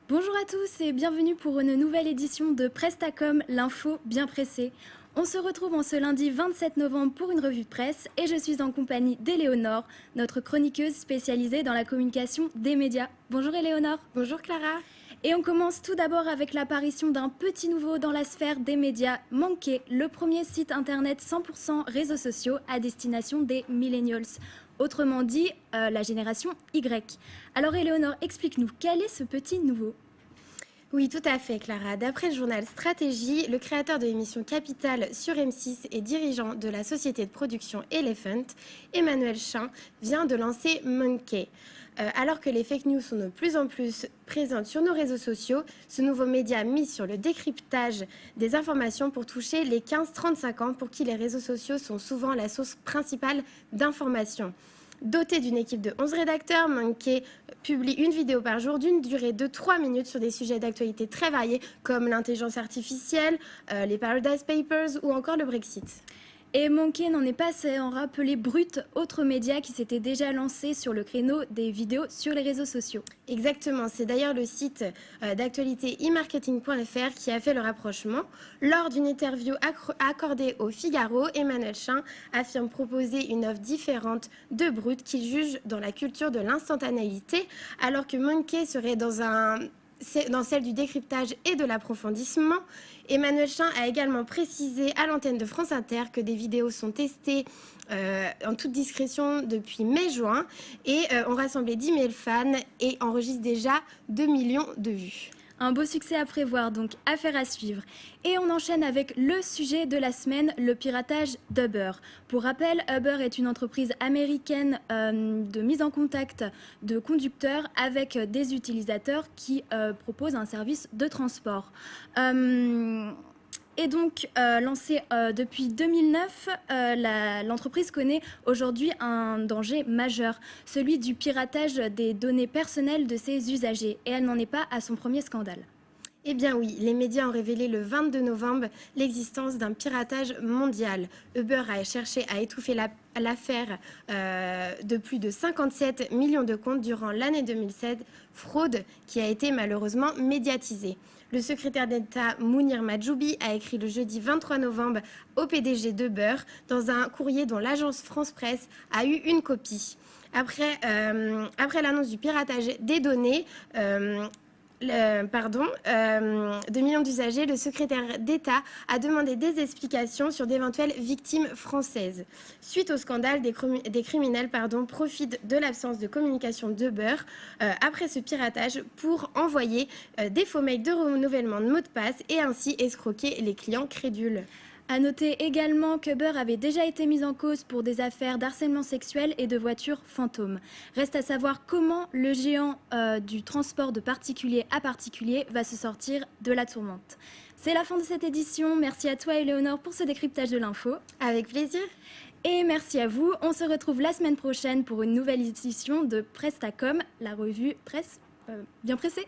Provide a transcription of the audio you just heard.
Bonjour à tous et bienvenue pour une nouvelle édition de Prestacom, l'info bien pressée. On se retrouve en ce lundi 27 novembre pour une revue de presse et je suis en compagnie d'Éléonore, notre chroniqueuse spécialisée dans la communication des médias. Bonjour Éléonore. Bonjour Clara. Et on commence tout d'abord avec l'apparition d'un petit nouveau dans la sphère des médias, Monkey, le premier site internet 100% réseaux sociaux à destination des millennials. Autrement dit, la génération Y. Alors Éléonore, explique-nous, quel est ce petit nouveau ? Oui, tout à fait, Clara. D'après le journal Stratégie, le créateur de l'émission Capital sur M6 et dirigeant de la société de production Elephant, Emmanuel Chin, vient de lancer Monkey. Alors que les fake news sont de plus en plus présentes sur nos réseaux sociaux, ce nouveau média mise sur le décryptage des informations pour toucher les 15-35 ans pour qui les réseaux sociaux sont souvent la source principale d'informations. Doté d'une équipe de 11 rédacteurs, Monkey publie une vidéo par jour d'une durée de 3 minutes sur des sujets d'actualité très variés comme l'intelligence artificielle, les Paradise Papers ou encore le Brexit. Et Monkey n'en est pas sans rappeler Brut, autre média qui s'était déjà lancé sur le créneau des vidéos sur les réseaux sociaux. Exactement, c'est d'ailleurs le site d'actualité e-marketing.fr qui a fait le rapprochement. Lors d'une interview accordée au Figaro, Emmanuel Chin affirme proposer une offre différente de Brut qu'il juge dans la culture de l'instantanéité, alors que Monkey serait dans celle du décryptage et de l'approfondissement. Emmanuel Chin a également précisé à l'antenne de France Inter que des vidéos sont testées en toute discrétion depuis mai-juin et ont rassemblé 10 000 fans et enregistrent déjà 2 millions de vues. Un beau succès à prévoir, donc affaire à suivre. Et on enchaîne avec le sujet de la semaine, le piratage d'Uber. Pour rappel, Uber est une entreprise américaine de mise en contact de conducteurs avec des utilisateurs qui proposent un service de transport. Et donc, lancée depuis 2009, l'entreprise connaît aujourd'hui un danger majeur, celui du piratage des données personnelles de ses usagers. Et elle n'en est pas à son premier scandale. Eh bien oui, les médias ont révélé le 22 novembre l'existence d'un piratage mondial. Uber a cherché à étouffer l'affaire de plus de 57 millions de comptes durant l'année 2007, fraude qui a été malheureusement médiatisée. Le secrétaire d'État Mounir Majoubi a écrit le jeudi 23 novembre au PDG d'Uber dans un courrier dont l'agence France Presse a eu une copie. Après l'annonce du piratage des données, de millions d'usagers, le secrétaire d'État a demandé des explications sur d'éventuelles victimes françaises. Suite au scandale, des criminels profitent de l'absence de communication d'Uber après ce piratage pour envoyer des faux mails de renouvellement de mots de passe et ainsi escroquer les clients crédules. À noter également qu'Uber avait déjà été mise en cause pour des affaires d'harcèlement sexuel et de voitures fantômes. Reste à savoir comment le géant du transport de particulier à particulier va se sortir de la tourmente. C'est la fin de cette édition. Merci à toi, Éléonore, pour ce décryptage de l'info. Avec plaisir. Et merci à vous. On se retrouve la semaine prochaine pour une nouvelle édition de Prestacom, la revue presse bien pressée.